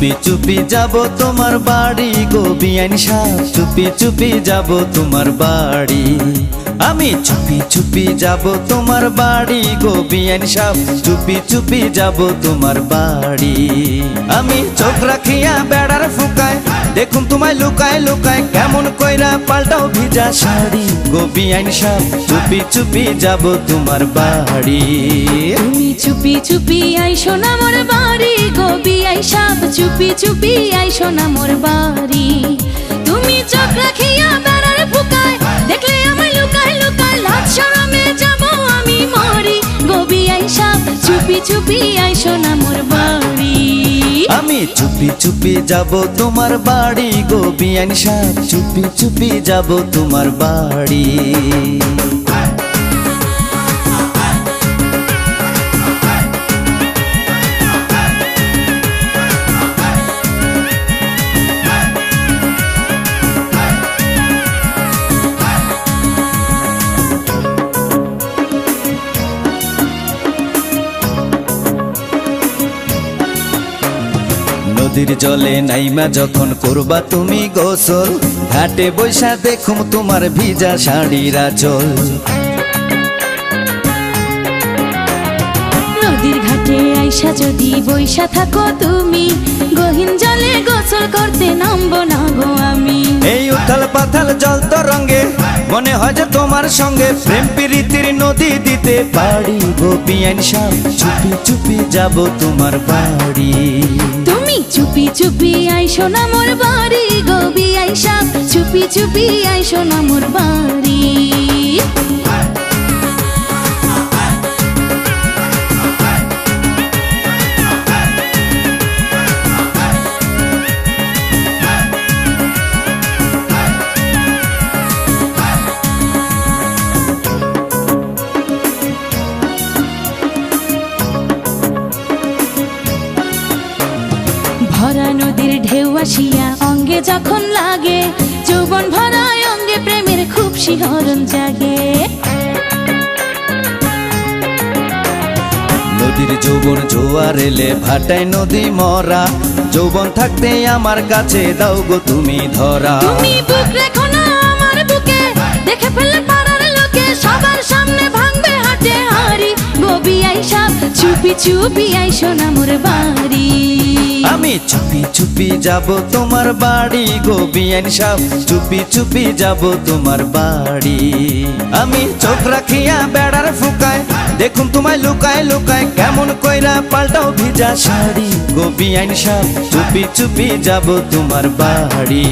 চুপি চুপি যাব তোমার বাড়ি গো বিয়াইন সাহেব, চুপি চুপি যাব তোমার বাড়ি। আমি চুপি চুপি যাব তোমার বাড়ি গো বিয়াইন সাহেব, চুপি চুপি যাব তোমার বাড়ি। আমি চোখ রাখিয়া বেড়ার ফুকায় দেখুন তোমায় লুকায় লুকায়, কেমন কইরা পাল্টাও ভিজা শাড়ি গো বিয়াইন সাহেব, চুপি চুপি যাব তোমার বাড়ি। তুমি চুপি চুপি আইসো না মোর বাড়ি গো বিয়াই সাহেব, চুপি চুপি আইসো না মোর বাড়ি। তুমি চোখ রাখিয়া বেড়ার ফুকায় দেখলে আমায় লুকায় লুকায়, লাজ শরমে যাব আমি মরি গো বিয়াই সাহেব, চুপি চুপি আইসো না মোর বাড়ি। আমি চুপি চুপি যাব তোমার বাড়ি গো বিয়াইন সাহেব, চুপি চুপি যাব তোমার বাড়ি। নদীর জলে নাইমা যখন করবা তুমি গোসল, ঘাটে বৈশা দেখুম তোমার ভিজা শাড়ির আঁচল। নদীর ঘাটে আইসা যদি বৈশা থাকো তুমি, গহীন জলে গোসল করতে নামবো না গো আমি। এই উথাল পাথাল জল তরঙ্গে মনে হয় যে তোমার সঙ্গে প্রেম প্রীতির নদী দিতে পারি গো বিয়াইন সাহেব, চুপি চুপি যাব তোমার বাড়ি। তুমি চুপি চুপি আইসো না মোর বাড়ি গো বিয়াই সাহেব, চুপি চুপি আইসো না মোর বাড়ি। ভরা নদীর ঢেউ আসিয়া অঙ্গে যখন লাগে, যৌবন ভরা অঙ্গে প্রেমের খুব শিহরণ জাগে। নদীর যৌবন জোয়ার এলে ভাটায় নদী মরা, যৌবন থাকতে আমার কাছে দাও গো তুমি ধরা। তুমি বুক রেখো না আমার বুকে, দেখে ফেললে পাড়ার লোকে সবার সামনে ভাঙবে হাটে হাড়ি গো বিয়াই সাহেব, চুপি চুপি আইসো না মোর বাড়ি। আমি চুপি চুপি যাব তোমার বাড়ি গো বিয়াইন সাহেব, চুপি চুপি যাব তোমার বাড়ি। আমি চোখ রাখিয়া বেড়ার ফুকায় দেখুন তোমায় লুকায় লুকায়, কেমন কইরা পাল্টাও ভিজা শাড়ি গো বিয়াইন সাহেব, চুপি চুপি যাব তোমার বাড়ি।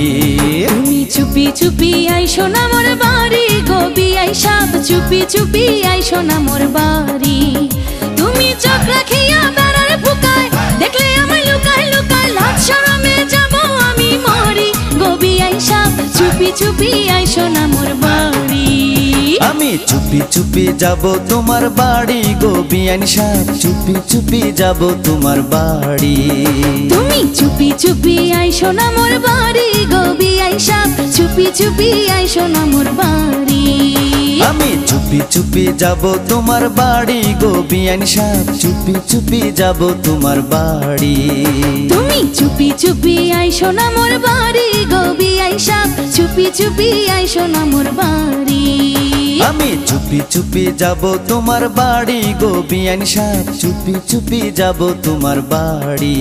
তুমি চুপি চুপি আইসো না মোর বাড়ি গো বিয়াই সাহেব, চুপি চুপি আইসো না মোর বাড়ি। তুমি চোখ রাখিয়া বেড়ার ফুকায় দেখলে আমায় লুকায় লুকায়, লাজ শরমে যাব আমি মরি গো বিয়াই সাহেব, চুপি চুপি আইসো না মোর বাড়ি। আমি চুপি চুপি যাব তোমার বাড়ি গো বিয়াইন সাহেব, চুপি চুপি যাব তোমার বাড়ি। তুমি চুপি চুপি আইসো না মোর বাড়ি গো বিয়াই সাহেব, চুপি চুপি আইসো না মোর বাড়ি। আমি চুপি চুপি যাব তোমার বাড়ি গো বিয়াইন সাহেব, চুপি চুপি যাব তোমার বাড়ি। তুমি চুপি চুপি আইসো না মোর বাড়ি গো বিয়াই সাহেব, চুপি চুপি আইসো না মোর বাড়ি। আমি চুপি চুপি যাব তোমার বাড়ি গো বিয়াইন সাহেব, চুপি চুপি যাব তোমার বাড়ি।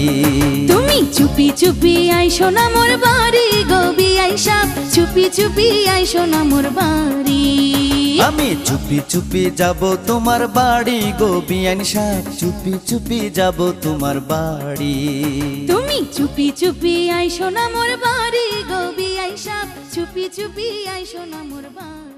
তুমি চুপি চুপি আইসো না মোর বাড়ি গো বিয়াই সাহেব, চুপি চুপি আইসো না মোর বাড়ি। আমি চুপি চুপি যাব তোমার বাড়ি গো বিয়াইন সাহেব, চুপি চুপি যাব তোমার বাড়ি। তুমি চুপি চুপি আইসো না মোর বাড়ি গো বিয়াই সাহেব, চুপি চুপি আইসো না মোর বাড়ি।